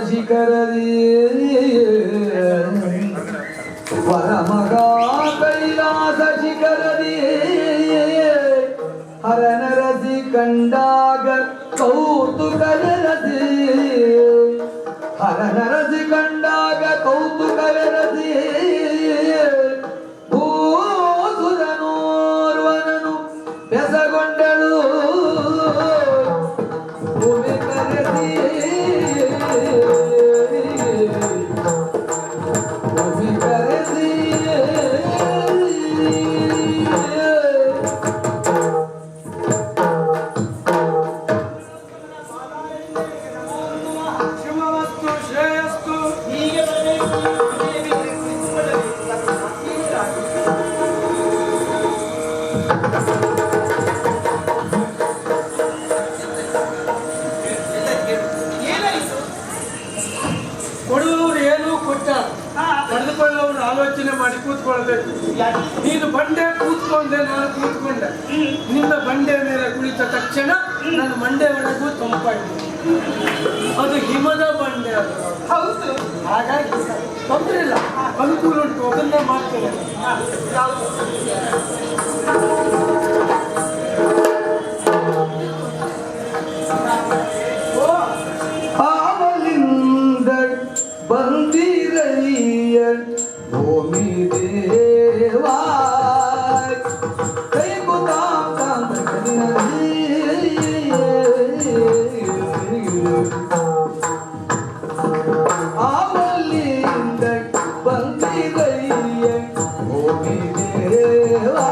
ಶಿಖರದಿ ಪರಮಗ ಕೈಲಾಸ ಶಿಖರದಿ ಹರನರಸಿ ಕಂಡಾಗ ಕೌತುಕರಸಿ ಹರನರಸಿ ಕಂಡಾಗ ಕೌತುಕರಸಿ ಭೂಸುರನೋರ್ವನನು ಬೆಸಗೊಂಡಳು ಭೂಮಿ ಕರೆಸಿ ಭೂಮಿ ಕರೆಸಿ ಆಲೋಚನೆ ಮಾಡಿ ಕೂತ್ಕೊಳ್ಬೇಕು. ನೀನು ಬಂಡೆ ಕೂತ್ಕೊಂಡೆ, ನಾನು ಕೂತ್ಕೊಂಡೆ. ನಿನ್ನ ಬಂಡೆ ಮೇಲೆ ಕುಳಿತ ತಕ್ಷಣ ನನ್ನ ಮಂಡೆ ಒಳಗೂ ತಂಪಾಯಿತು. ಅದು ಹಿಮದ ಬಂಡೆ ಅದು. ಹೌದು, ಹಾಗಾಗಿ ತೊಂದರೆ ಇಲ್ಲ, ಅನುಕೂಲ ಉಂಟು, ಅದನ್ನೇ ಮಾಡ್ತೇನೆ. ಆವಲಿಂದ ಬಂದಿರಯ್ಯ ಭೂಮಿ ದೇವಾ ಕೈ ಆವಲಿಂದ ಬಂದಿರಯ್ಯ ಭೂಮಿ ದೇವಾ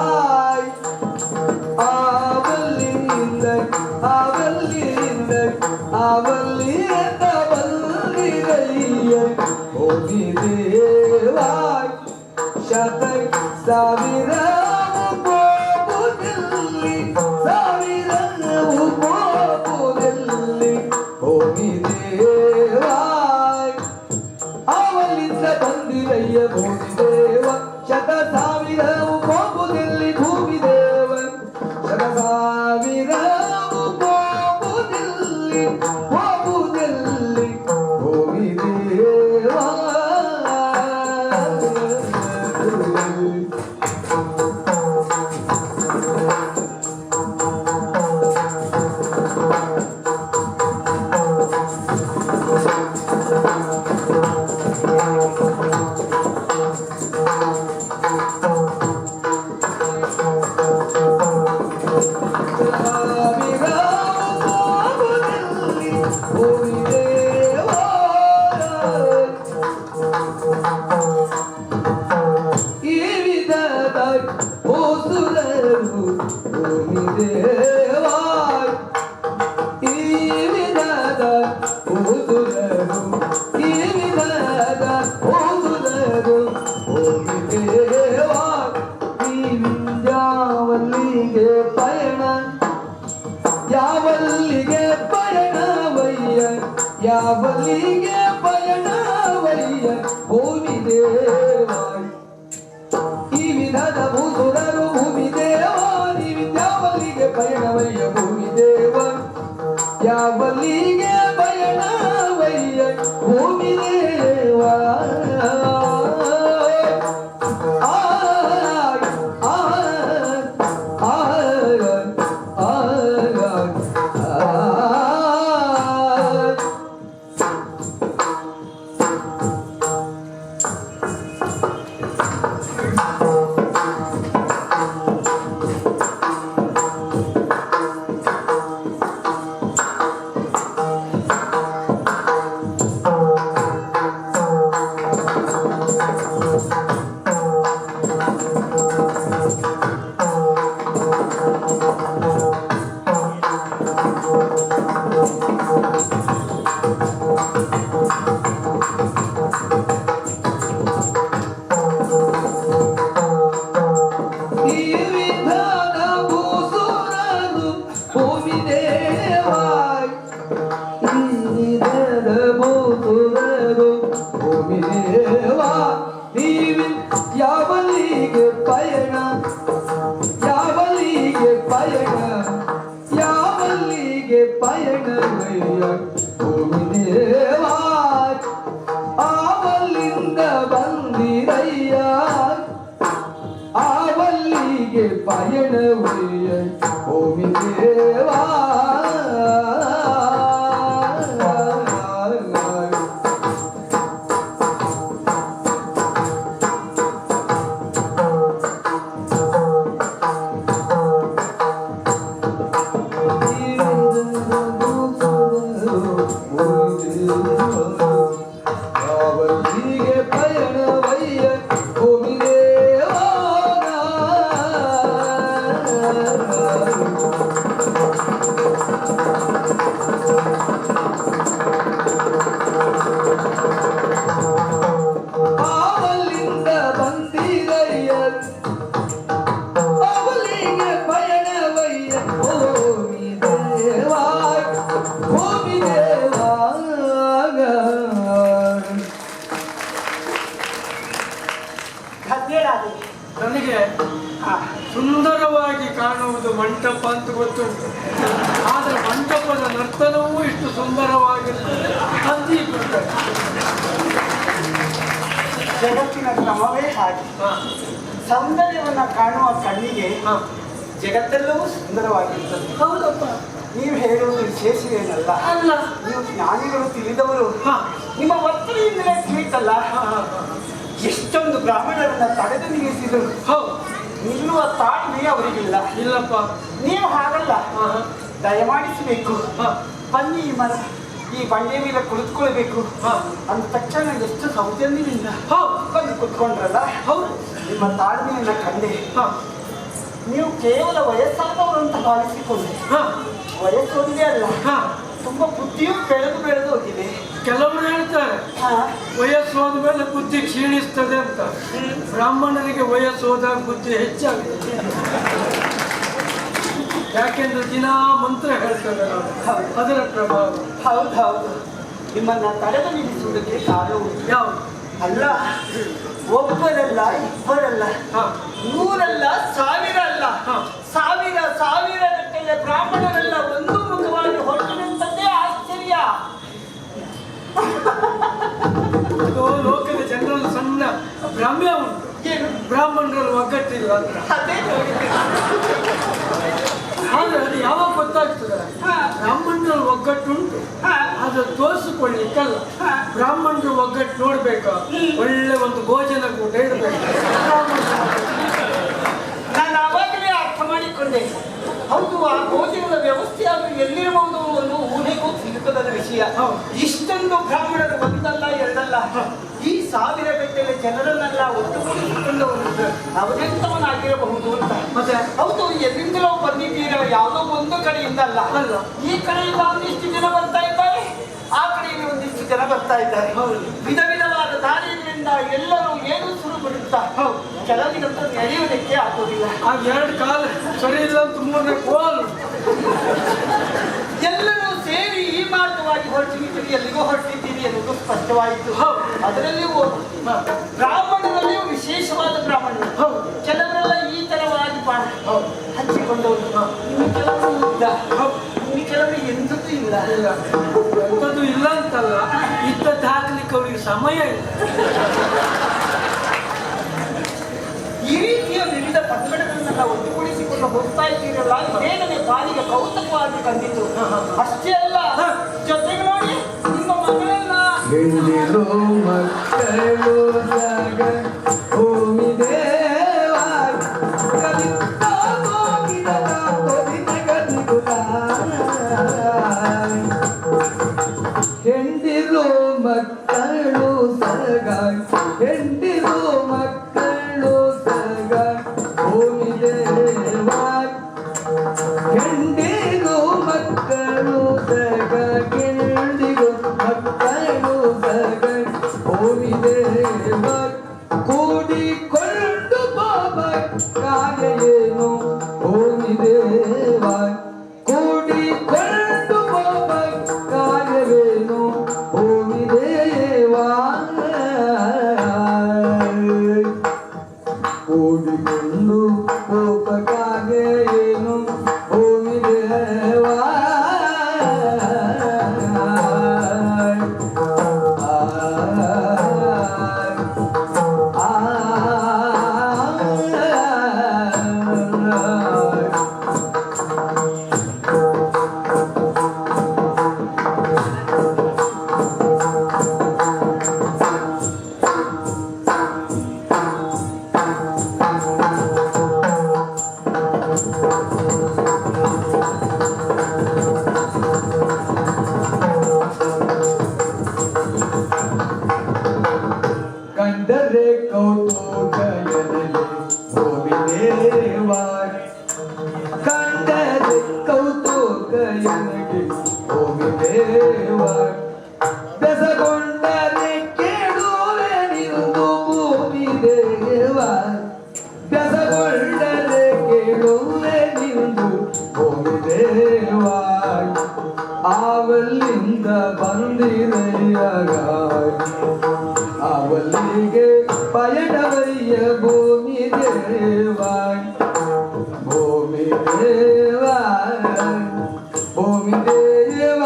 ಆವಲಿಂದ ಆವಲಿಂದ ಆವಲಿಂದ ಬಂದಿರಯ್ಯ ಭೂಮಿ ದೇವಾ ಶತ ಸಾವಿರ ಕೋಪದಲ್ಲಿ ಸಾವಿರ ಕೋಪದಲ್ಲಿ ಭೂಮಿ ದೇವಾ ಅವಲಿಂದ ಬಂದಿರಯ್ಯ ಭೂಮಿ ದೇವ ಶತ ಸಾವಿರ ಕೋಪದಲ್ಲಿ ಭೂಮಿ ದೇವ ಶತ ಸಾವಿರ ಕೋಪದಲ್ಲಿ ಕೋಪದಲ್ಲಿ ಭೂಮಿ ದೇವಾ ಯಾವಲ್ಲಿಗೆ ಪಯಣವಯ್ಯ ಯಾವಲ್ಲಿಗೆ ಪಯಣವಯ್ಯ ಭೂಮಿ ದೇವ ಈ ವಿಧದ ಭೂಸುರರು ಭೂಮಿ ದೇವ ನೀವಿದ್ಯಾವಲ್ಲಿಗೆ ಪಯಣವಯ್ಯ ಭೂಮಿ ದೇವ ಯಾವಲ್ಲಿಗೆ ಪಯಣವಯ್ಯ ಭೂಮಿ ದೇವ ಯಾವಲ್ಲಿಗೆ ಪಯಣ ಯಾವಲ್ಲಿಗೆ ಪಯಣ ಯಾವಲ್ಲಿಗೆ ಪಯಣ ಭೂಮಿ ದೇವಾ ಭೂಮಿ ದೇವಾ ಯಾವಲ್ಲಿಗೆ ಪಯಣವಯ್ಯ ಭೂಮಿ ದೇವಾ ಅವಲಿಂದ ಬಂದಿರಯ್ಯ ಅವಲಿಗೆ ಪಯಣವಯ್ಯ ಭೂಮಿ ದೇವಾ ಭೂಮಿ ದೇವಾ ಹದಿನೇಳಾಗಿದೆ. ನನಗೆ ಸುಂದರವಾಗಿ ಕಾಣುವುದು ಮಂಟಪ ಅಂತ ಗೊತ್ತುಂಟು, ಆದರೆ ಮಂಟಪದ ನರ್ತನವೂ ಇಷ್ಟು ಸುಂದರವಾಗಿರ್ತದೆ ಅಂತೀ ಗೊತ್ತಾಗ. ಜಗತ್ತಿನ ಕ್ರಮವೇ ಹಾಗೆ. ಸೌಂದರ್ಯವನ್ನ ಕಾಣುವ ಕಣ್ಣಿಗೆ ಜಗತ್ತೆಲ್ಲವೂ ಸುಂದರವಾಗಿರ್ತದೆ. ಹೌದಪ್ಪ, ನೀವು ಹೇಳುವುದು ವಿಶೇಷವೇನಲ್ಲ. ಅಲ್ಲ, ನೀವು ಜ್ಞಾನಿಗಳು ತಿಳಿದವರು. ನಿಮ್ಮ ವರ್ತನೆಯಿಂದಲೇ ತಿಳಿತಲ್ಲ. ಎಷ್ಟೊಂದು ಬ್ರಾಹ್ಮಣರನ್ನ ತಡೆದು ನಿಲ್ಲಿಸಿದರು. ಹೌದು, ನಿಲ್ಲುವ ತಾಳ್ಮೆ ಅವರಿಗಿಲ್ಲ. ಇಲ್ಲಪ್ಪ, ನೀವು ಹಾಗಲ್ಲ, ದಯಮಾಡಿಸಬೇಕು. ಬನ್ನಿ ಈ ಬಂಡೆ ಮೇಲೆ ಕುಳಿತುಕೊಳ್ಬೇಕು ಅಂದ ತಕ್ಷಣ ಎಷ್ಟು ಸೌಜನ್ಯದಿಂದ ಬಂದು ಕುತ್ಕೊಂಡ್ರಲ್ಲ. ಹೌದು, ನಿಮ್ಮ ತಾಳ್ಮೆಯನ್ನ ಕಂಡೆ. ನೀವು ಕೇವಲ ವಯಸ್ಸಾದವರು ಅಂತ ಭಾವಿಸಿಕೊಂಡೆ. ವಯಸ್ಸು ಒಂದೇ ಅಲ್ಲ, ತುಂಬಾ ಬುದ್ಧಿಯೂ ಬೆಳೆದು ಹೋಗಿದೆ. ಕೆಲವರು ಹೇಳ್ತಾರೆ ವಯಸ್ಸು ಹೋದ ಮೇಲೆ ಬುದ್ಧಿ ಕ್ಷೀಣಿಸ್ತದೆ ಅಂತ. ಬ್ರಾಹ್ಮಣರಿಗೆ ವಯಸ್ಸು ಹೋದಾಗ ಬುದ್ಧಿ ಹೆಚ್ಚಾಗುತ್ತೆ. ಯಾಕೆಂದ್ರೆ ದಿನಾ ಮಂತ್ರ ಹೇಳ್ತಾರೆ, ಅದರ ಪ್ರಭಾವ. ಹೌದೌದು, ನಿಮ್ಮನ್ನ ತಡೆದು ನಿಲ್ಲಿಸುವುದಕ್ಕೆ ಕಾರಣವು ಯಾವುದು? ಅಲ್ಲ, ಒಬ್ಬರಲ್ಲ, ಇಬ್ಬರಲ್ಲ, ನೂರಲ್ಲ, ಸಾವಿರ ಅಲ್ಲ, ಸಾವಿರ ಗಟ್ಟಲೆ ಬ್ರಾಹ್ಮಣರೆಲ್ಲ ಒಂದು ಮುಖವಾಗಿ ಹೊರಟಿನಂತದ್ದೇ ಆಶ್ಚರ್ಯ. ಅದು ಲೋಕದ ಜನರಲ್ಲಿ ಸಣ್ಣ ಭ್ರಮ್ಯ ಉಂಟು. ಏನು ಬ್ರಾಹ್ಮಣರಲ್ಲಿ ಒಗ್ಗಟ್ಟಿಲ್ಲ ಅಂತ. ಅದೇ ನೋಡಿದೆ. ಆದ್ರೆ ಅದು ಯಾವಾಗ ಗೊತ್ತಾಗ್ತದೆ? ಬ್ರಾಹ್ಮಣರಲ್ಲಿ ಒಗ್ಗಟ್ಟುಂಟು, ಅದು ತೋರಿಸಿಕೊಳ್ಳಿಕ್ಕಲ್ಲ. ಬ್ರಾಹ್ಮಣರು ಒಗ್ಗಟ್ಟು ನೋಡ್ಬೇಕಾ? ಒಳ್ಳೆ ಒಂದು ಭೋಜನ ಕೂಡ ಇಡಬೇಕು. ನಾನು ಆವಾಗಲೇ ಅರ್ಥ ಮಾಡಿಕೊಂಡೆ. ಹೌದು, ಆ ಭೋಜನದ ವ್ಯವಸ್ಥೆ ಆದ್ರೂ ಎಲ್ಲಿರಬಹುದು ಒಂದು ಊಹೆಗೂ ಸಿಲುಕದ ವಿಷಯ. ಇಷ್ಟೊಂದು ಬ್ರಾಹ್ಮಣರು ಒಂದಲ್ಲ ಎರಡಲ್ಲ, ಈ ಸಾವಿರ ಗಟ್ಟಲೆ ಜನರನ್ನೆಲ್ಲ ಒಟ್ಟುಗೂಡಿಸಿಕೊಂಡು ಅವರೆಂತವನಾಗಿರಬಹುದು ಅಂತ. ಮತ್ತೆ ಹೌದು, ಎಲ್ಲಿಂದಲೋ ಬಂದಿದ್ದೀರ, ಯಾವುದೋ ಒಂದು ಕಡೆಯಿಂದ ಅಲ್ಲ. ಈ ಕಡೆಯಿಂದ ಒಂದಿಷ್ಟು ಜನ ಬರ್ತಾ ಇದ್ದಾರೆ, ಆ ಕಡೆಯಲ್ಲಿ ಒಂದಿಷ್ಟು ಜನ ಬರ್ತಾ ಇದ್ದಾರೆ. ವಿಧ ವಿಧವಾದ ದಾರಿಯಿಂದ ಎಲ್ಲರೂ ಏನು ಶುರು ಬಿಡುತ್ತಾ ಕೆಲವಿಗಂತೂ ನಡೆಯುವುದಕ್ಕೆ ಆಗೋದಿಲ್ಲ. ಆ ಎರಡು ಕಾಲ ಸರಿ ಇಲ್ಲ ಅಂತ ಮೂರನೇ ಕೋಲು. ಎಲ್ಲರೂ ಸೇರಿ ಈ ಮಾರ್ಗವಾಗಿ ಹೊರಟಿದ್ದೀರಿ, ಎಲ್ಲಿಗೂ ಹೊರಟಿದ್ದೀರಿ ಎನ್ನುವುದು ಸ್ಪಷ್ಟವಾಯಿತು. ಅದರಲ್ಲಿಯೂ ಬ್ರಾಹ್ಮಣರಲ್ಲಿಯೂ ವಿಶೇಷವಾದ ಬ್ರಾಹ್ಮಣರು. ಕೆಲವರೆಲ್ಲ ಈ ತರವಾಗಿ ಹಂಚಿಕೊಂಡವರು, ಇನ್ನು ಕೆಲವರು ಇದ್ದ, ಇನ್ನು ಕೆಲವರು ಎಂಥದ್ದು ಇಲ್ಲ. ಎಂಥದ್ದು ಇಲ್ಲ ಅಂತಲ್ಲ, ಇದ್ದದ್ದು ಹಾಕ್ಲಿಕ್ಕೆ ಅವರಿಗೆ ಸಮಯ ಇಲ್ಲ. ಈ ರೀತಿಯ ವಿವಿಧ ಪಂಗಡಗಳನ್ನೆಲ್ಲ ಒಟ್ಟುಗೂಡಿಸಿಕೊಂಡು ಹೋಗ್ತಾ ಇದ್ದೀರಲ್ಲ, ಬೇಗನೆ ಕಾಲಿಗೆ ಕೌತುಕವಾಗಿ ಕಂಡಿತು. ಅಷ್ಟೇ ಅಲ್ಲ, ಜೊತೆಗೆ ನೋಡಿ ನಿಮ್ಮ ಮಗಳೆಲ್ಲ ಹೆಣ್ಣಿರು ಮಕ್ಕಳು ಜಗ ಭೂಮಿ ದೇವಾ ಕಲಿತಾ ಹೋಗಿದರ ಕೊಡಿನಗದಿಗುತ್ತ. ಹೆಂಡಿರು ಮಕ್ಕಳು ಸಗ, ಹೆಂಡಿರು ಮಕ್ಕಳು ಸಗ ಭೂಮಿ ದೇವಾ. ಹೆಂಡಿರು ಮಕ್ಕಳು ಸಗ, ಹೆಂಡಿರು ಮಕ್ಕಳು ಸಗ ಭೂಮಿ ದೇವಾ. ಕೂಡಿಕೊಂಡು ಹೋಗಬೇಕಾಗೇನು ಭೂಮಿ ದೇವಾ, ಕೂಡಿಕೊಂಡು ಹೋಗಬೇಕಾಗೇನು ಭೂಮಿ ದೇವಾ. ಕೂಡಿಕೊಂಡು ಹೋಗಬೇಕಾಗೇನು ಭೂಮಿ ದೇವಾ. ಬೆಸಗೊಂಡರೆ ಕೇಳುವೆ ನಿಂದು ಭೂಮಿ ದೇವ ಬೆಸಗೊಂಡರೆ ಕೇಳುವೆ ನಿಂದು ಭೂಮಿ ದೇವ ಅವಲ್ಲಿಂದ ಬಂದಿರಯ್ಯಗ ಅವಲ್ಲಿಗೆ ಪಯಣವಯ್ಯ ಭೂಮಿ ದೇವ ಭೂಮಿ ದೇವ ಭೂಮಿ ದೇವ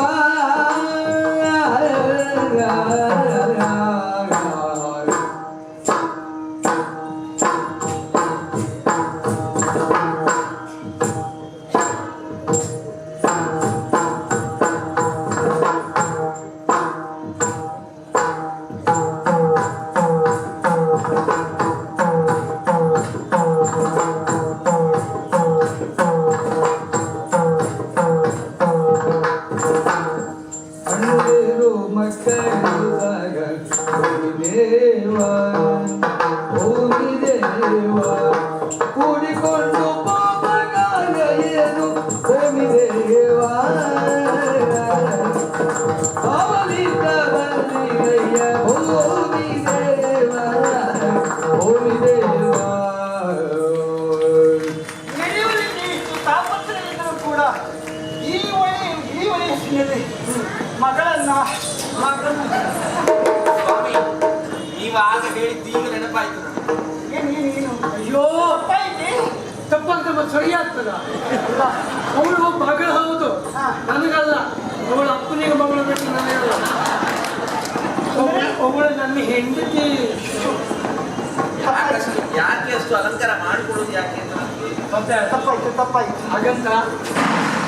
ಅಣ್ಣೇರು ಮಕ್ಕಳು ಸಗ ಭೂಮಿ ದೇವ ಕೂಡಿಕೊಂಡು ಪಾಪಗಾಯ ಏನು ಭೂಮಿ ದೇವ ಅವಲಿಂದ ಬಂದಿರಯ್ಯ ಭೂಮಿ ದೇವ ಭೂಮಿ ದೇವ ನಡೆಯುವಳಿಗೆ ಇಷ್ಟು ತಾಪತ್ರವಿದ್ದರೂ ಕೂಡ ಈ ವಯಸ್ಸಿನಲ್ಲಿ ಮಗಳನ್ನು ಸ್ವಾಮಿ ನೀವು ಆಗ ಹೇಳಿದ್ದು ಈಗ ನೆನಪಾಯ್ತು ನನಗೆ. ಏನು ಅಯ್ಯೋ ತಪ್ಪಾಯ್ತೆ ತಪ್ಪಂತ ಮತ್ತೆ ಸರಿಯಾಗ್ತದ ಅವಳು ಮಗಳು ಹೌದು ನನಗಲ್ಲ ಅವಳ ಅಪ್ಪನಿಗೆ ಮಗಳು ಬಿಟ್ಟು ನನಗಲ್ಲ ಅವಳು ನನ್ನ ಹೆಂಡತಿ ಯಾಕೆ ಅಷ್ಟು ಅಲಂಕಾರ ಮಾಡಿಕೊಳ್ಳೋದು ಯಾಕೆ ಅಂತ ನನಗೆ ಮತ್ತೆ ತಪ್ಪಾಯ್ತು ಹಾಗಂತ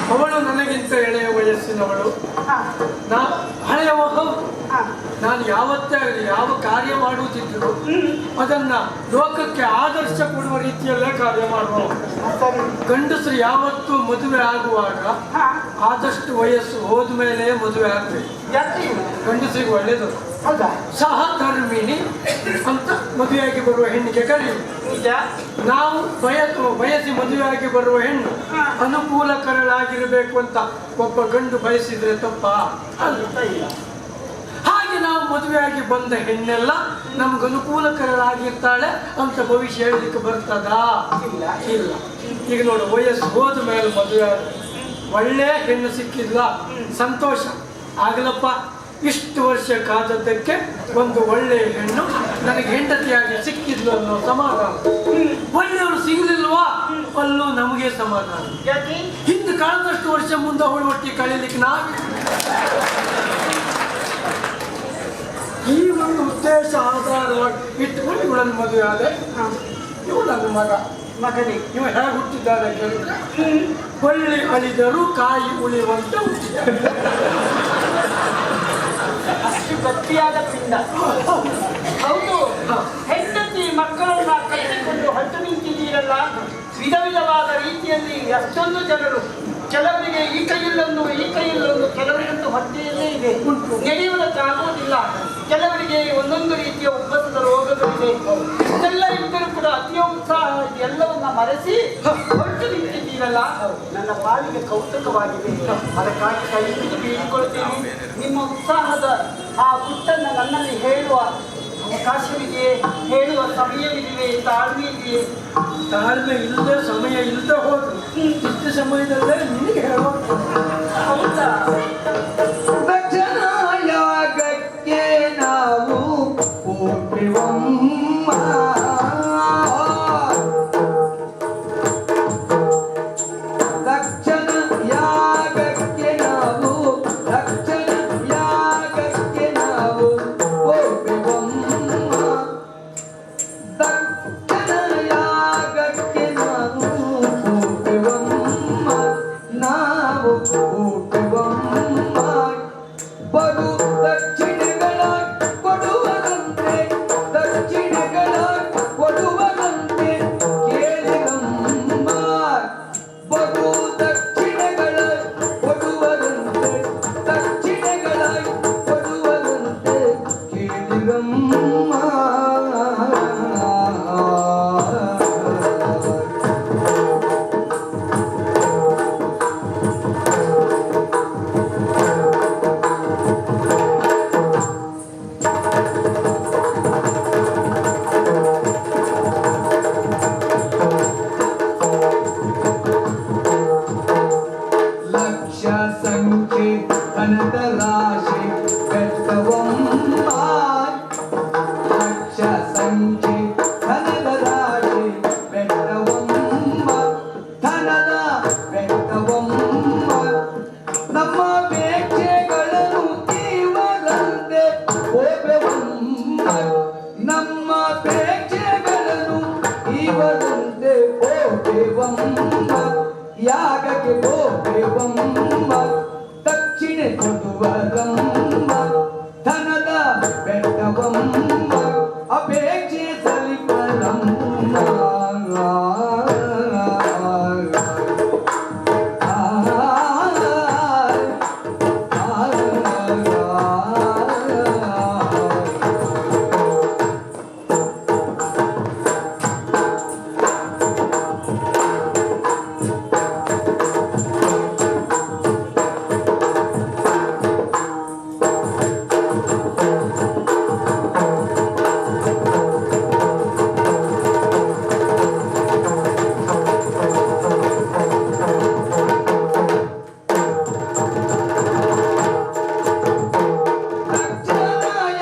ಅವಳು ನನಗಿಂತ ಎಳೆಯ ವಯಸ್ಸಿನವಳು ಹಾ ನಾ ಹಳೆಯವ ಹೌದು ಹಾ ನಾನು ಯಾವತ್ತೇ ಆಗಲಿ ಯಾವ ಕಾರ್ಯ ಮಾಡುವುದಿದ್ರು ಅದನ್ನ ಲೋಕಕ್ಕೆ ಆದರ್ಶ ಕೊಡುವ ರೀತಿಯಲ್ಲೇ ಕಾರ್ಯ ಮಾಡುವ ಸರಿ ಗಂಡಸರು ಯಾವತ್ತೂ ಮದುವೆ ಆಗುವಾಗ ಹಾ ಆದಷ್ಟು ವಯಸ್ಸು ಹೋದ್ಮೇಲೆ ಮದುವೆ ಆಗ್ಬೇಕು ಯಾಕೆ ಗಂಡಸರಿಗೆ ಒಳ್ಳೇದು ಹೌದಾ ಸಹಧರ್ಮಿಣಿ ಅಂತ ಮದುವೆಯಾಗಿ ಬರುವ ಹೆಣ್ಣಿಗೆ ಕರೆಯುವುದು ನಿಜ ನಾವು ಬಯಸಿ ಮದುವೆಯಾಗಿ ಬರುವ ಹೆಣ್ಣು ಅನುಕೂಲಕರಳಾಗಿರಬೇಕು ಅಂತ ಒಬ್ಬ ಗಂಡು ಬಯಸಿದ್ರೆ ತಪ್ಪ ಅಲ್ಲ ಇಲ್ಲ ಹಾಗೆ ನಾವು ಮದುವೆಯಾಗಿ ಬಂದ ಹೆಣ್ಣೆಲ್ಲ ನಮ್ಗೆ ಅನುಕೂಲಕರಳಾಗಿರ್ತಾಳೆ ಅಂತ ಭವಿಷ್ಯ ಹೇಳಲಿಕ್ಕೆ ಬರ್ತದಾ ಇಲ್ಲ ಇಲ್ಲ ಈಗ ನೋಡು ವಯಸ್ಸು ಹೋದ ಮೇಲೆ ಮದುವೆ ಆದ ಒಳ್ಳೆ ಹೆಣ್ಣು ಸಿಕ್ಕಿದ್ಲ ಸಂತೋಷ ಆಗಲಪ್ಪ ಇಷ್ಟು ವರ್ಷ ಕಾದದ್ದಕ್ಕೆ ಒಂದು ಒಳ್ಳೆಯ ಹೆಣ್ಣು ನನಗೆ ಹೆಂಡತಿಯಾಗಿ ಸಿಕ್ಕಿದ್ಲು ಅನ್ನೋ ಸಮಾಧಾನ ಒಳ್ಳೆಯವರು ಸಿಗಲಿಲ್ವಾ ಅಲ್ಲೂ ನಮಗೆ ಸಮಾಧಾನ ಯಾಕೆ ಹಿಂದೆ ಕಳೆದಷ್ಟು ವರ್ಷ ಮುಂದೆ ಅವಳು ಒಟ್ಟಿಗೆ ಕಳೀಲಿಕ್ಕೆ ನಾವು ಈ ಒಂದು ಉದ್ದೇಶ ಆಧಾರವಾಗಿ ಇಟ್ಟುಕೊಂಡು ಇವಳನ್ನು ಮದುವೆ ಆದೆ ಇವಳು ನನ್ನ ಮಗ ಮಗನಿಗೆ ಇವ ಹೇಗೆ ಹುಟ್ಟಿದ್ದಾರೆ ಕೇಳಿದ್ರೆ ಬಳ್ಳಿ ಅಳಿದರೂ ಕಾಯಿ ಉಳಿಯುವಂತೆ ಹುಟ್ಟಿದ್ದಾರೆ ಅಷ್ಟು ಗಟ್ಟಿಯಾದ ಪಿಂಡ ಹೌದು ಹೆಂಡತಿ ಮಕ್ಕಳನ್ನ ಕಟ್ಟಿಕೊಂಡು ಹಟ್ಟು ನಿಂತಿದ್ದೀರಲ್ಲ ವಿಧ ವಿಧವಾದ ರೀತಿಯಲ್ಲಿ ಅಷ್ಟೊಂದು ಜನರು ಕೆಲವರಿಗೆ ಈ ಕೈಯಲ್ಲೊಂದು ಕೆಲವರಿಗಂತೂ ಹೊಟ್ಟೆಯಲ್ಲೇ ಇದೆ ನಡೆಯುವುದಕ್ಕಾಗುವುದಿಲ್ಲ ಕೆಲವರಿಗೆ ಒಂದೊಂದು ರೀತಿಯ ಉಬ್ಬಸದ ರೋಗಗಳಿದೆ ಇದೆಲ್ಲ ಇದ್ದರೂ ಕೂಡ ಅತ್ಯುತ್ಸಾಹ ಎಲ್ಲವನ್ನ ಮರೆಸಿ ಹೊರಟು ನಿಂತಿದ್ದೀರಲ್ಲ ನನ್ನ ಪಾಲಿಗೆ ಕೌತುಕವಾಗಿದೆ ಅದಕ್ಕಾಗಿ ಕೈ ಹಿಡಿದು ಬೀಳಿಕೊಳ್ತೇನೆ ನಿಮ್ಮ ಉತ್ಸಾಹದ ಆ ಗುಟ್ಟನ್ನು ನನ್ನಲ್ಲಿ ಹೇಳುವ ಅವಕಾಶವಿದೆಯೇ ಹೇಳುವ ಸಮಯವಿದೆಯೇ ತಾಳ್ಮೆ ಇದೆಯೇ ತಾಳ್ಮೆ ಇಲ್ಲದೆ ಸಮಯ ಇಲ್ಲದೆ ಹೋದ್ರು ಇಷ್ಟು ಸಮಯದಲ್ಲೇ ನಿನಗೆ ಹೇಳೋದು ಹೌದಾ ದಕ್ಷಿಣಯಾಗಕ್ಕೆ ನಾವು ಹೋಗುವಮ್ಮ ದಕ್ಷಿಣ ಯಾಗಕ್ಕೆ ನಾವು ಹೋಗುವಮ್ಮ ದಕ್ಷಿಣ ಯಾಗಕ್ಕೆ ನಾವು ಹೋಗುವಮ್ಮ ನಾವು ಹೋಗುವಮ್ಮ ಬರು ದಕ್ಷಿಣಗಳ ಕೊಡುವರಂತೆ ಕೇಳಿರಮ್ಮ ಬರು ದಕ್ಷಿಣಗಳ ಕೊಡುವರಂತೆ ಕೇಳಿರಮ್ಮ ಲಕ್ಷ ಸಂಖ್ಯೆ ಧನದ ರಾಶಿ ಬೆಟ್ಟವಮ್ಮ ಲಕ್ಷ ಸಂಖ್ಯೆ ಧನದ ರಾಶಿ ಬೆಟ್ಟವಮ್ಮ ಧನದ ಬೆಟ್ಟವಮ್ಮ ನಮ್ಮ ಬೇಕೆಗಳನ್ನು ತೀವರಂತೆ ಹೋಗುವಮ್ಮ ನಮ್ಮ ಬೇಕೆಗಳನ್ನು ತೀವರಂತೆ ಹೋಗುವಮ್ಮ ಯಾಗಕ್ಕೆ ಹೋಗುವಮ್ಮ ದಕ್ಷಿಣ ಕೊಡುವರಮ್ಮ ಧನದ ಬೆಟ್ಟವಮ್ಮ ಅಪೇಕ್ಷೆ ಸಲಿಪರಮ್ಮ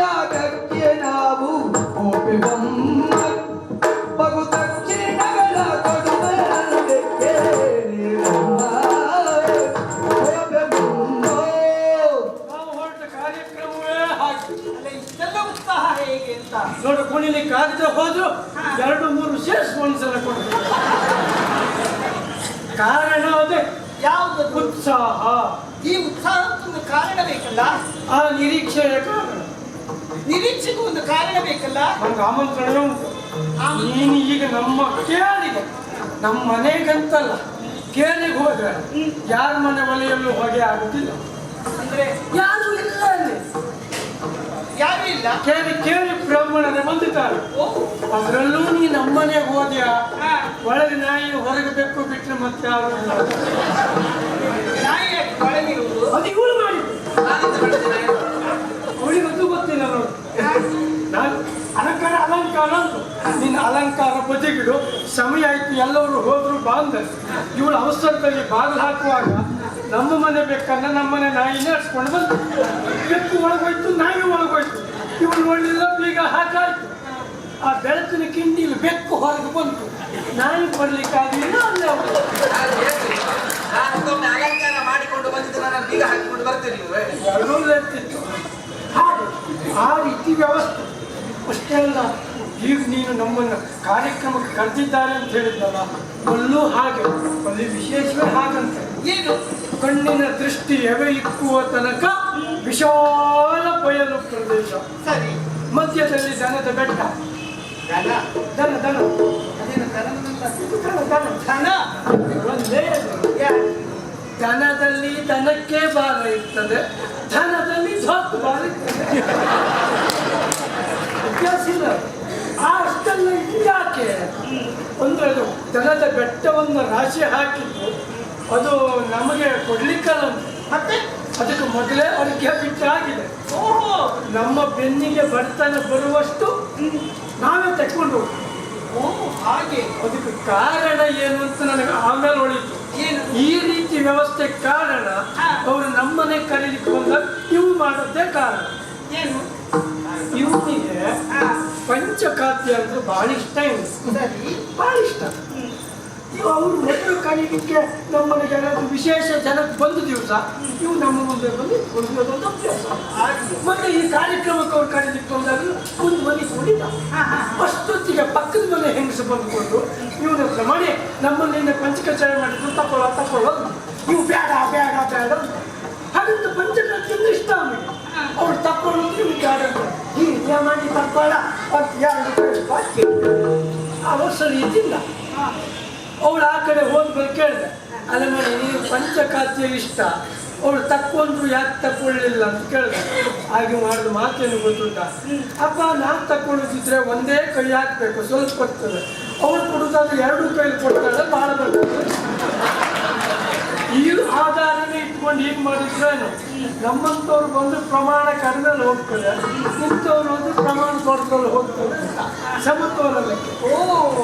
ಯಾಗಕ್ಕೆ ನಾವು ಹೋಗುವಮ್ಮ ಬಹು ದಕ್ಷಿಣಗಳ ಕೊಡುವಂತೆ ಕೇಳಿರಮ್ಮ ಹೋಗುವಮ್ಮ ನಾವು ಹೊರಟ ಕಾರ್ಯಕ್ರಮವೇ ಹಾಗೆ. ಅಲ್ಲ ಇಷ್ಟೆಲ್ಲ ಉತ್ಸಾಹ ಹೇಗೆ ಅಂತ ನೋಡು ಕುಣಿಲಿಕ್ಕೆ ಆಗದೆ ಹೋದ್ರು 2-3 ಶೇಷ ಮನುಷ್ಯನ ಕೊಡ್ತಾರೆ. ಕಾರಣ ಅದೇ ಯಾವುದದು ಉತ್ಸಾಹ, ಈ ಉತ್ಸಾಹಕ್ಕೊಂದು ಕಾರಣ ಬೇಕಲ್ಲ, ಆ ನಿರೀಕ್ಷೆಯ ಕಾರಣ. ನಿರೀಕ್ಷೆಗೂ ಒಂದು ಕಾರಣ ಬೇಕಲ್ಲ. ನಮ್ಗೆ ಆಮಂತ್ರಣವೇ ಉಂಟು. ನೀನು ಈಗ ನಮ್ಮ ಕೇಳಿಗೆ, ನಮ್ಮ ಮನೆಗಂತಲ್ಲ, ಕೇಳಿಗೆ ಹೋದ್ರೆ ಯಾರ ಮನೆ ಒಲೆಯಲ್ಲೂ ಹೊಗೆ ಆಗುದಿಲ್ಲ. ಅಂದ್ರೆ ಯಾರು ಇಲ್ಲ ಅಲ್ಲಿ. ಯಾರು ಇಲ್ಲ. ಕೇಳಿ ಬ್ರಾಹ್ಮಣರೇ ಬಂದಿದ್ದಾರೆ. ಓ, ಅದರಲ್ಲೂ ನೀ ನಮ್ಮನೆಗೆ ಹೋದ್ಯಾ, ಹಾ. ಒಳಗೆ ನಾಯಿ ಹೊರಗೆ ಬೇಕು ಬಿಟ್ರೆ ಮತ್ತೆ ಯಾರು ಇಲ್ಲ. ನಾಯಿ ಯಾಕೆ ಒಳಗಿರುವುದು? ಅದು ಇವಳು ಮಾಡಿದ್ದು. ಅವಳಿಗೆ ಅದು ಗೊತ್ತಿಲ್ಲ ನೋಡು. ನಾನು ಅಲಂಕಾರ ಅಂತು ನಿನ್ನ ಅಲಂಕಾರ ಬದಿಗಿಡು, ಸಮಯ ಆಯ್ತು ಎಲ್ಲರೂ ಹೋದ್ರು ಬಾಂದ. ಇವಳು ಅವಸರದಲ್ಲಿ ಬಾಗಿಲು ಹಾಕುವಾಗ ನಮ್ಮ ಮನೆ ಬೇಕನ್ನ ನಮ್ಮನೆ ನಾಯಿನೇ ಹಚ್ಕೊಂಡು ಬಂತು. ಬೆಕ್ಕು ಒಳಗೋಯ್ತು, ನಾಯಿ ಒಳಗೋಯ್ತು. ಇವಳು ನೋಡಲಿಲ್ಲ, ಬೀಗ ಹಾಕಾಯ್ತು. ಆ ಬೆಳಕಿನ ಕಿಂಡಿಲಿ ಬೆಕ್ಕು ಹೊರಗೆ ಬಂತು. ನಾಯಿ ಬರ್ಲಿಕ್ಕಾಗಲಿಲ್ಲ. ಅಲ್ಲೇ ನಾನೊಮ್ಮೆ ಅಲಂಕಾರ ಮಾಡಿಕೊಂಡು ಬಂದಿದ್ದು ನಾನು ಬೀಗ ಹಾಕಿಕೊಂಡು ಬರ್ತೇನೆ. ಎರಡೂ ಇರ್ತಿತ್ತು. ಹಾಗೆ ಆ ರೀತಿ ವ್ಯವಸ್ಥೆ. ಅಷ್ಟೇ ಅಲ್ಲ, ಈಗ ನೀನು ನಮ್ಮನ್ನು ಕಾರ್ಯಕ್ರಮಕ್ಕೆ ಕರೆದಿದ್ದಾರೆ ಅಂತ ಹೇಳಿದ್ದಲ್ಲ, ಅಲ್ಲೂ ಹಾಗೆ. ಅಲ್ಲಿ ವಿಶೇಷವೇ ಹಾಗಂತೆ. ಏನು? ಕಣ್ಣಿನ ದೃಷ್ಟಿ ಎವೆ ಇಕ್ಕುವ ತನಕ ವಿಶಾಲ ಬಯಲು ಪ್ರದೇಶ, ಸರಿ. ಮಧ್ಯದಲ್ಲಿ ದನದ ಬೆಟ್ಟ. ದನ ದನ ದನ ಅದೇನು ದನದಂತ? ದನ ದನ ದನ ಒಂದೇ ಯಾಕೆ? ದನದಲ್ಲಿ ದನಕ್ಕೆ ಬಾಲ ಇರ್ತದೆ, ಧನದಲ್ಲಿ ಧತ್ತು ಬಾಲ ಇರ್ತದೆ. ವ್ಯತ್ಯಾಸ ಇಲ್ಲ. ಆ ಅಷ್ಟೆಲ್ಲ ಯಾಕೆ? ಒಂದು ಅದು ದನದ ಬೆಟ್ಟವನ್ನು ರಾಶಿ ಹಾಕಿದ್ದು ಅದು ನಮಗೆ ಕೊಡ್ಲಿಕ್ಕಲ್ಲ. ಮತ್ತೆ ಅದಕ್ಕೆ ಮೊದಲೇ ಅಡಿಕೆ ಬಿಟ್ಟಾಗಿದೆ. ಓಹೋ, ನಮ್ಮ ಬೆನ್ನಿಗೆ ಬಡತನ ಬರುವಷ್ಟು ನಾವೇ ತಕೊಂಡು. ಓ ಹಾಗೆ. ಅದಕ್ಕೆ ಕಾರಣ ಏನು ಅಂತ ನನಗೆ ಆಮೇಲೆ ಹೊಳಿತು. ಏನು? ಈ ರೀತಿ ವ್ಯವಸ್ಥೆ ಕಾರಣ. ಅವರು ನಮ್ಮನೆ ಕರೀಲಿಕ್ಕೆ ಬಂದಾಗ ಇವು ಮಾಡೋದೇ ಕಾರಣ. ಏನು? ಇವನಿಗೆ ಹಾ, ಪಂಚಖಾದ್ಯ ಅಂದ್ರೆ ಬಹಳ ಇಷ್ಟ. ಇದೆ ಸರಿ. ಬಹಳ ಇಷ್ಟ. ಇವು ಅವರು ಮೊದಲು ಕರೀಲಿಕ್ಕೆ ನಮ್ಮನೆಗೆ ಏನಾದ್ರು ವಿಶೇಷ ಜನಕ್ಕೆ ಬಂದ ದಿವಸ ಇವು ನಮ್ಮ ಮುಂದೆ ಬಂದು ಒಂದು ಅಭ್ಯಾಸ. ಹಾಗೆ. ಮತ್ತೆ ಈ ಕಾರ್ಯಕ್ರಮಕ್ಕೆ ಅವ್ರು ಕರೀಲಿಕ್ಕೆ ಬಂದಾಗ ಒಂದು ಮನೆ ಕುಡಿದ. ಅಷ್ಟೊತ್ತಿಗೆ ಪಕ್ಕದ ಮನೆ ಹೆಂಗಸು ಬಂದುಕೊಂಡು ಇವನ ಹತ್ರ ಮಾಡಿ ನಮ್ಮನ್ನಿಂದ ಪಂಚಕಚಾರ ಮಾಡಿದ್ರು, ತಕೊಳ್ಳೋದು ಇವು ಬೇಡ ಬೇಡ ಬೇಡ. ಹಾಗಂತ ಪಂಚಕರ್ತಿಯಿಂದ ಇಷ್ಟ ಅವನಿಗೆ. ಅವ್ರು ತಕ್ಕೊಳ್ಳೋದು ಇವ್ನು ಬೇಡ ಅಂತ ಈ ರೀತಿಯ ಮಾಡಿ ತಕ್ಕೊಳ್ಳ ಅಂತ 2 ರೂಪಾಯಿ ಬಾಕಿ. ಅವ ಸರಿ ಇದ್ದಿಲ್ಲ. ಅವಳು ಆ ಕಡೆ ಹೋದ್ಮೇಲೆ ಕೇಳಿದೆ, ಅಲ್ಲ ಮಾಡಿ ನೀವು ಪಂಚಖಾದ್ಯ ಇಷ್ಟ, ಅವಳು ತಕ್ಕೊಂಡ್ರು ಯಾಕೆ ತಕ್ಕೊಳ್ಳಿಲ್ಲ ಅಂತ ಕೇಳಿದೆ. ಹಾಗೆ ಮಾಡಿದ ಮಾತೇನು ಗೊತ್ತುಂಟ? ಅಪ್ಪ ನಾನು ತಕ್ಕೊಳ್ಳೋದಿದ್ರೆ ಒಂದೇ ಕೈ ಹಾಕಬೇಕು, ಸ್ವಲ್ಪ ಬರ್ತದೆ. ಅವಳು ಕೊಡೋದಾದ್ರೆ 2 ಕೈಲಿ ಕೊಡ್ತಾಳೆ, ಭಾಳ ಬರ್ತದೆ. ಈ ಆಧಾರನೇ ಇಟ್ಕೊಂಡು ಹೀಗೆ ಮಾಡಿದ್ರೇನು ನಮ್ಮಂಥವ್ರು ಬಂದು ಪ್ರಮಾಣ ಕಡಿಮೆ ಹೋಗ್ತದೆ, ಇಂಥವ್ರು ಒಂದು ಪ್ರಮಾಣ ದೊಡ್ಡದಲ್ಲಿ ಹೋಗ್ತದೆ ಅಂತ ಸಮತೋಲನಕ್ಕೆ.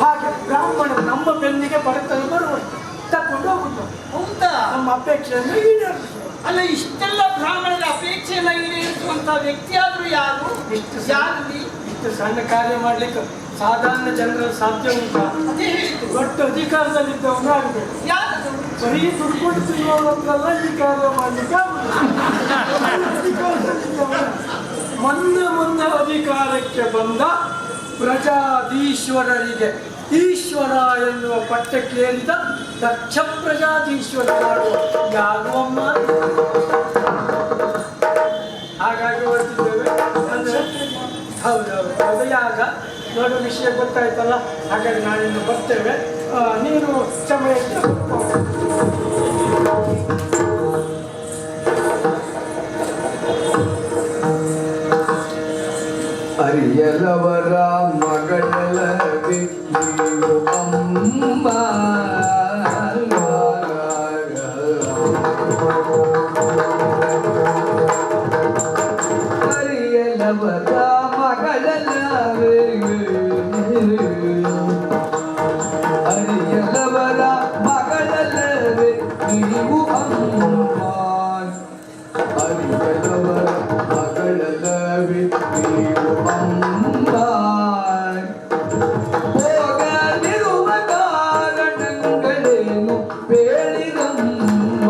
ಹಾಗೆ ಬ್ರಾಹ್ಮಣ ನಮ್ಮ ಬೆನ್ನಿಗೆ ಬಡತನ ಬರುವಷ್ಟು ತಕೊಂಡು ಹೋಗುದು. ಹೌದಾ? ನಮ್ಮ ಅಪೇಕ್ಷೆಯನ್ನು ಈಡೇರಿಸುವ. ಅಲ್ಲ, ಇಷ್ಟೆಲ್ಲ ಬ್ರಾಹ್ಮಣರ ಅಪೇಕ್ಷೆಯನ್ನ ಈಡೇರಿಸುವಂತ ವ್ಯಕ್ತಿ ಆದ್ರೂ ಯಾರು? ಯಾರಲ್ಲಿ ಇಷ್ಟು ಸಣ್ಣ ಕಾರ್ಯ ಮಾಡ್ಲಿಕ್ಕೆ ಸಾಧಾರಣ ಜನರ ಸಾಧ್ಯ ಉಂಟಾ? ಅದೇ ಹೇಳಿದ್ದು. ದೊಡ್ಡ ಅಧಿಕಾರದಲ್ಲಿದ್ದವನು ಆಗಬೇಕು. ಯಾರು? ಬರೀ ದುಡ್ಡು ತಿನ್ನುವಲ್ಲ ಈ ಕಾರ್ಯ ಮಾಡ್ಲಿಕ್ಕೆ ಮೊನ್ನೆ ಅಧಿಕಾರಕ್ಕೆ ಬಂದ ಪ್ರಜಾಧೀಶ್ವರರಿಗೆ ಈಶ್ವರ ಎನ್ನುವ ಪಟ್ಟಕ್ಕೇರಿದ ದಕ್ಷ ಪ್ರಜಾಧೀಶ್ವರ ಮಾಡುವ ಯಾಗುವಮ್ಮ. ಹಾಗಾಗಿ ಓದ್ತಿದ್ದೇವೆ ಅಂದ್ರೆ ಹೌದೌದು, ಅದು ಯಾಗ ನೋಡೋ ವಿಷಯ ಗೊತ್ತಾಯ್ತಲ್ಲ. ಹಾಗಾಗಿ ನಾಳಿಂದ ಬರ್ತೇವೆ. ನೀನು ಸಮಯಕ್ಕೆ ಅರಿಯಲವರ ಮಗಳಲ್ಲವೇ ನೀವು ಅಮ್ಮ. ಅರಿಯಲವರ ಮಗಳಲ್ಲವೇ ಅರಿಯಲವರ ಮಗಳಲ್ಲವೇ ನೀವು ಅಮ್ಮ. ಅರಿಯಲವರ ಮಗಳಲ್ಲವೇ ನೀವು ಅಮ್ಮ. ಹೋಗದಿರುವ ಕಾರಣಗಳೇನು ಬೇಡಿರಮ್ಮ.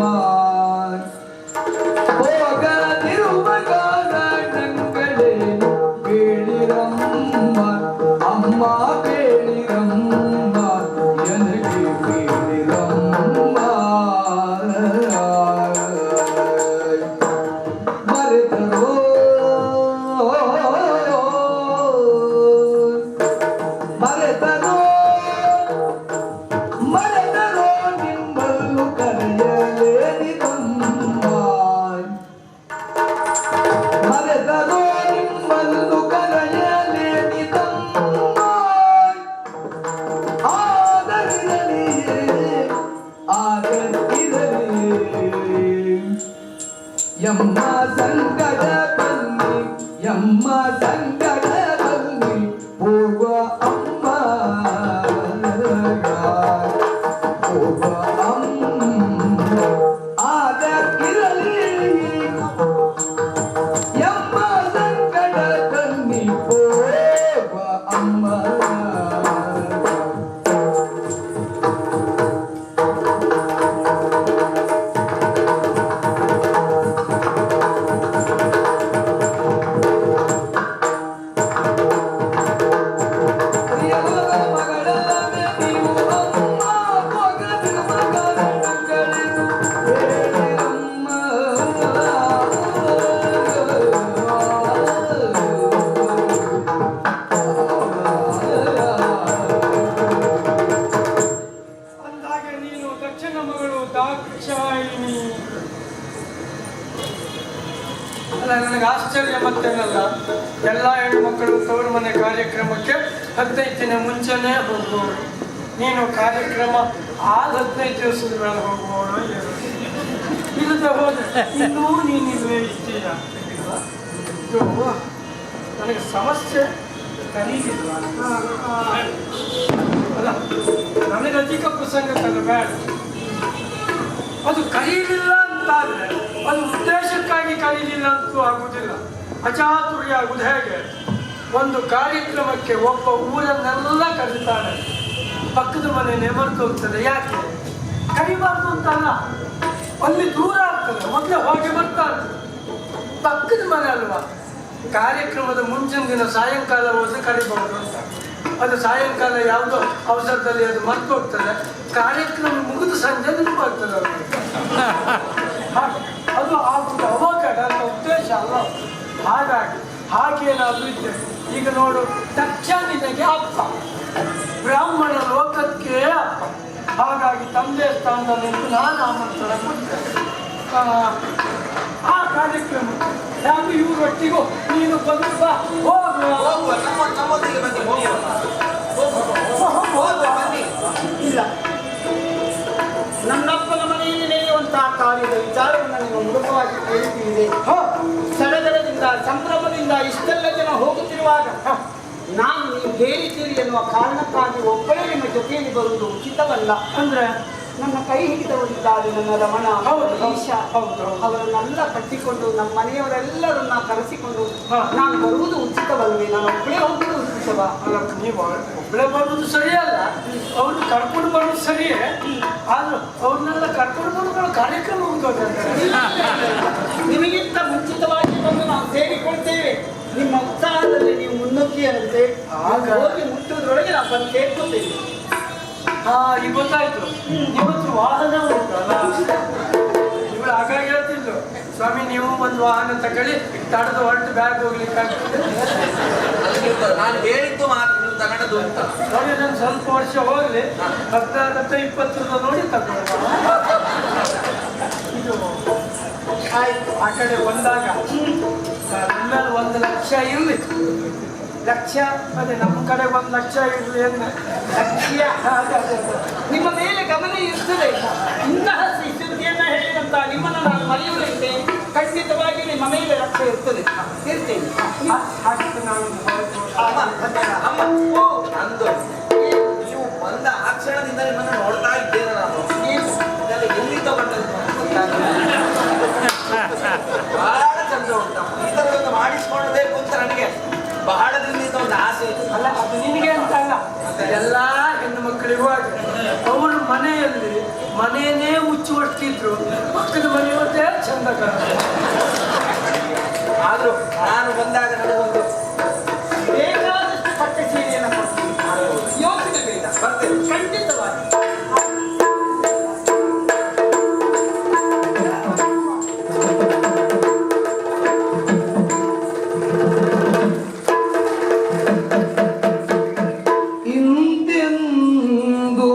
ಹೋಗದಿರುವ ಕಾರಣಗಳೇನು ಬೇಡಿರಮ್ಮ. ಅಮ್ಮ ಬೇಡಿರಮ್ಮ, ನನಗೆ ಬೇಡಿರಮ್ಮ. ಮರೆತರೋ ಮರೆತರೋ ಮರೆತರೋ ನಿಮ್ಮನ್ನು ಕರೆಯಲೇನಿದಮ್ಮ. ಮರೆತರೋ ನಿಮ್ಮನ್ನು ಕರೆಯಲೇನಿದಮ್ಮ. ಆದರಿರಲಿ ಆದರಿರಲಿ ಯಮ್ಮ ಸಂಕಟ ಬನ್ನಿ, ಯಮ್ಮ ಸಂಕಟ ಬನ್ನಿ ಹೋಗುವ ಅಮ್ಮ. ಹೋಗುವ ಅಮ್ಮ ಆದರಿರಲಿ ಯಮ್ಮ ಸಂಕಟ ಬನ್ನಿ ಹೋಗುವ ಅಮ್ಮ. ಅಂದಾಗೆ ನೀನು ದಕ್ಷಿಣ ಮಗಳು ದಾಕ್ಷಾಯಿಣಿ ಅಲ್ಲ. ನನಗೆ ಆಶ್ಚರ್ಯ ಮತ್ತೇನಲ್ಲ, ಎಲ್ಲ ಹೆಣ್ಣು ಮಕ್ಕಳು ತವರು ಮನೆ ಕಾರ್ಯಕ್ರಮಕ್ಕೆ 15 ದಿನ ಮುಂಚೆನೇ ಹೋಗುವವರು. ನೀನು ಕಾರ್ಯಕ್ರಮ ಆದ 15 ದಿವಸದ ಮೇಲೆ ಹೋಗುವವಳು. ಇಲ್ಲದೆ ಹೋದ್ರೆ ಇನ್ನೂ ನೀನಿಲ್ವೇ ಇದ್ದೀಯ? ಇದು ನನಗೆ ಸಮಸ್ಯೆ ಕರೀಲಿಲ್ಲ. ಅಲ್ಲ, ನನಗೆ ಅಧಿಕ ಪ್ರಸಂಗ ಬೇಡ. ಅದು ಕರೀಲಿಲ್ಲ ಅಂತಾದ್ರೆ ಅದು ಉದ್ದೇಶಕ್ಕಾಗಿ ಕರೀಲಿಲ್ಲ ಅಂತೂ ಆಗುವುದಿಲ್ಲ. ಅಚಾತುರ್ಯ ಆಗುವುದು ಹೇಗೆ? ಒಂದು ಕಾರ್ಯಕ್ರಮಕ್ಕೆ ಒಬ್ಬ ಊರನ್ನೆಲ್ಲ ಕರೀತಾನೆ, ಪಕ್ಕದ ಮನೆ ಮರೆತು ಹೋಗ್ತದೆ. ಯಾಕೆ ಕರಿಬಾರ್ದು ಅಂತಲ್ಲ, ಅಲ್ಲಿ ದೂರ ಆಗ್ತದೆ, ಮೊದಲೇ ಹೋಗಿ ಬರ್ತಾರೆ. ಪಕ್ಕದ ಮನೆ ಅಲ್ವಾ, ಕಾರ್ಯಕ್ರಮದ ಮುಂಚಿನ ದಿನ ಸಾಯಂಕಾಲ ಹೋದ್ರೆ ಕರಿಬಹುದು ಅಂತ. ಅದು ಸಾಯಂಕಾಲ ಯಾವುದೋ ಅವಸರದಲ್ಲಿ ಅದು ಮರೆತು ಹೋಗ್ತದೆ. ಕಾರ್ಯಕ್ರಮ ಮುಗಿದು ಸಂಜೆ ನೆನಪಾಗ್ತದೆ ಅವ್ರಿಗೆ. ಅದು ಆಗುವುದು ಅವಘಡ ಅಂತ ಉದ್ದೇಶ ಅಲ್ಲ. ಹಾಗಾಗಿ ಹಾಗೇನಾದ್ರೂ ಇದ್ದೆ. ಈಗ ನೋಡು, ದಕ್ಷ ನಿನಗೆ ಅಪ್ಪ, ಬ್ರಾಹ್ಮಣ ಲೋಕಕ್ಕೆ ಅಪ್ಪ. ಹಾಗಾಗಿ ತಂದೆ ಸ್ಥಾನದಲ್ಲಿ ನಿಂತು ನಾನು ಆಮಂತ್ರಣ ಕೊಡ್ತೇನೆ ಆ ಕಾರ್ಯಕ್ರಮಕ್ಕೆ. ಯಾಕೆ ಇವರೊಟ್ಟಿಗೂ ನೀನು ಬಂದು ಬಾ, ಹೋಗುವ. ಇಲ್ಲ, ನನ್ನಪ್ಪನ ಮನೆಯಲ್ಲಿ ನಡೆಯುವಂತಹ ಕಾರ್ಯದ ವಿಚಾರವನ್ನು ನೀವು ಮುಖವಾಗಿ ಕೇಳುತ್ತಿದೆ. ಸಡಗರದಿಂದ ಸಂಭ್ರಮದಿಂದ ಇಷ್ಟೆಲ್ಲ ಜನ ಹೋಗುತ್ತಿರುವಾಗ ನಾನು ನೀವು ಹೇಳಿದ್ದೀರಿ ಎನ್ನುವ ಕಾರಣಕ್ಕಾಗಿ ಒಬ್ಬಳೇ ನಿಮ್ಮ ಜೊತೆಯಲ್ಲಿ ಬರುವುದು ಉಚಿತವಲ್ಲ. ಅಂದ್ರೆ ನನ್ನ ಕೈ ಹಿಡಿದವರಿದ್ದಾರೆ ನನ್ನ ರಮಣ ಹೌದು, ಈಶ ಹೌದು. ಅವರನ್ನೆಲ್ಲ ಕಟ್ಟಿಕೊಂಡು ನಮ್ಮ ಮನೆಯವರೆಲ್ಲರನ್ನ ಕರೆಸಿಕೊಂಡು ಹಾ. ನಾನು ಬರುವುದು ಉಚಿತವಲ್ವೇ? ನಾನು ಒಬ್ಬಳೇ ಹೋಗುವುದು ಉಚಿತವಾ? ಅಲ್ಲ, ನೀವು ಒಬ್ಬಳೆ ಬರುವುದು ಸರಿಯಲ್ಲ, ಅವ್ರು ಕರ್ಕೊಂಡು ಬರೋದು ಸರಿಯೇ, ಆದ್ರೂ ಅವ್ರನ್ನೆಲ್ಲ ಕರ್ಕೊಂಡು ಬರೋದು ಕಾರ್ಯಕ್ರಮ ಉಂಟು. ನಿಮಗಿಂತ ಮುಂಚಿತವಾಗಿ ಬಂದು ನಾವು ಸೇರಿಕೊಳ್ತೇವೆ. ನಿಮ್ಮ ಉತ್ಸಾಹದಲ್ಲಿ ನೀವು ಮುನ್ನುಗ್ಗಿಯಂತೆ ಆಗ ಹೋಗಿ ಮುಟ್ಟುವುದರೊಳಗೆ ನಾವು ಬಂದು ಸೇರ್ಕೊಳ್ತೇವೆ. ಹಾ, ಈಗ ಗೊತ್ತಾಯ್ತು. ಇವತ್ತು ವಾಹನ ಉಂಟು ಅಲ್ಲ, ಇವಳು ಹಾಗಾಗಿ ಹೇಳ್ತಿದ್ಲು, ಸ್ವಾಮಿ ನೀವು ಒಂದು ವಾಹನ ತಗೊಳ್ಳಿ, ತಡದ ಹೊರಟು ಬ್ಯಾಗ್ ಹೋಗ್ಲಿಕ್ಕೆ ಆಗ್ತದೆ. ನಾನು ಹೇಳಿದ್ದು ಮಾತು ನೀವು ತಗೊಂಡದ್ದು ಅಂತ ನೋಡಿ, ನಾನು ಸ್ವಲ್ಪ ವರ್ಷ ಹೋಗ್ಲಿ, 18-20 ನೋಡಿ ತಗೊಳ್ಳುವ. ಇದು ಆಯ್ತು. ಆ ಕಡೆ ಬಂದಾಗ ನಮ್ಮಲ್ಲಿ 1 ಲಕ್ಷ ಇರ್ಲಿ. ಲಕ್ಷ್ಯ ಅದೇ ನಮ್ಮ ಕಡೆ 1 ಲಕ್ಷ ಇರ್ಲಿ ಅಂದ್ರೆ ಲಕ್ಷ್ಯ ನಿಮ್ಮ ಮೇಲೆ ಗಮನ ಇರ್ತದೆ. ಇಂತಹ ಸುದ್ದಿಯನ್ನ ಹೇಳಿದಂತ ನಿಮ್ಮನ್ನು ನಾನು ಮರೆಯುವುದಿಲ್ಲ. ಖಂಡಿತವಾಗಿ ನಿಮ್ಮ ಮೇಲೆ ಲಕ್ಷ್ಯ ಇರ್ತದೆ. ಇರ್ತೇನೆ. ಅಷ್ಟು ನಾನು ಅಮ್ಮ ಓ ನಂದು ನೀವು ಬಂದ ಆ ಕ್ಷಣದಿಂದ ನಿಮ್ಮನ್ನು ನೋಡ್ತಾ ಇದ್ದೇನೆ ನಾನು. ಇದೆಲ್ಲ ಎಲ್ಲಿ ತಗೊಂಡದ್ದು ಅಂತ ಗೊತ್ತಾಗಲ್ಲ. ಬಹಳ ಚಂದ ಉಂಟಮ್ಮ, ಈ ತರದೊಂದು ಮಾಡಿಸ್ಕೊಳ್ಬೇಕು ಅಂತ ನನಗೆ ಬಹಳ ದಿನದಿಂದ ಒಂದು ಆಸೆ ಇತ್ತು. ಅಲ್ಲ, ಅದು ನಿನಗೆ ಅಂತ ಅಲ್ಲ, ಎಲ್ಲ ಹೆಣ್ಣು ಮಕ್ಕಳಿಗೂ ಹಾಗೆ. ಅವರು ಮನೆಯನ್ನೇ ಮುಚ್ಚುವಷ್ಟಿದ್ರು, ಪಕ್ಕದ ಮನೆಯವರೇ ಚಂದ ಕಾಣುತ್ತೆ. ಆದ್ರೂ ನಾನು ಬಂದಾಗ ನನಗೊಂದು ಬೇಕಾದಷ್ಟು ಪಟ್ಟ ಸೀರೆಯನ್ನು ಕೊಡ್ತೀನಿ. ಯೋಚನೆ ಬೇಡ, ಬರ್ತೇನೆ ಖಂಡಿತವಾಗಿ. ಇಂದೆಂದು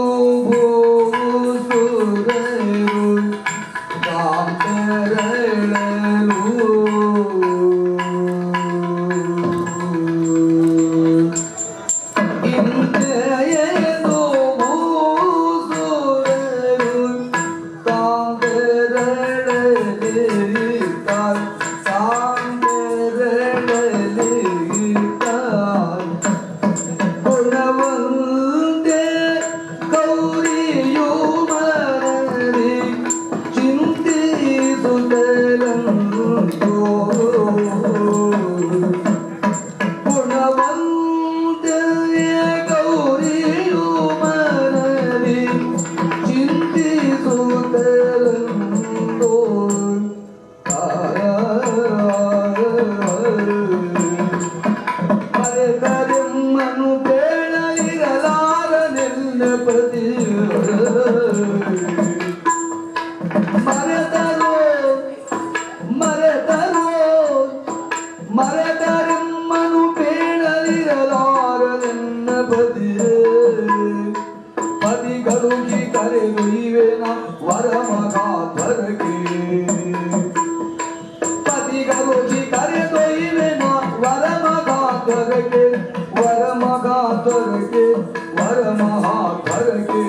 ಸುರರು ಕಾಂತರಳಲು ಇಂದೆಯದು ಸುರರು ಕಾಂತರಳಲಿರುತ್ತಾರ್ ಕಾಂತರಳಲಿರುತ್ತಾರ್ ಗುಣವಂತೆ ಗೌರಿಯು ಮರಳಿ ಚಿಂತಿಸುತ್ತಲಂತೋ ಗುಣವಂತೆ ಗೌರಿಯು ಮರಳಿ ಚಿಂತಿಸುತ್ತಲಂತೋ ಮರೆತರೆಮ್ಮನು ಬೇಡ ಇರಲಾರ ನೆಲ್ಲಪತಿ ಮರೆತರೋ ಮರೆತರೆಮ್ಮನು ಬೇಡ ಇರಲಾರ ನೆನ್ನಪತಿ ಪದಿಗಳು ಕರೆದೊಯ್ವೆನ ವರಮಗಾಧರಕ್ಕೆ ಪದಿಗಳು ಕರೆದೊಯ್ವೆನ ವರಮಗಾಧರಕ್ಕೆ ವರಮಗಾಧರಕ್ಕೆ ವರಮಹಾಧರಕ್ಕೆ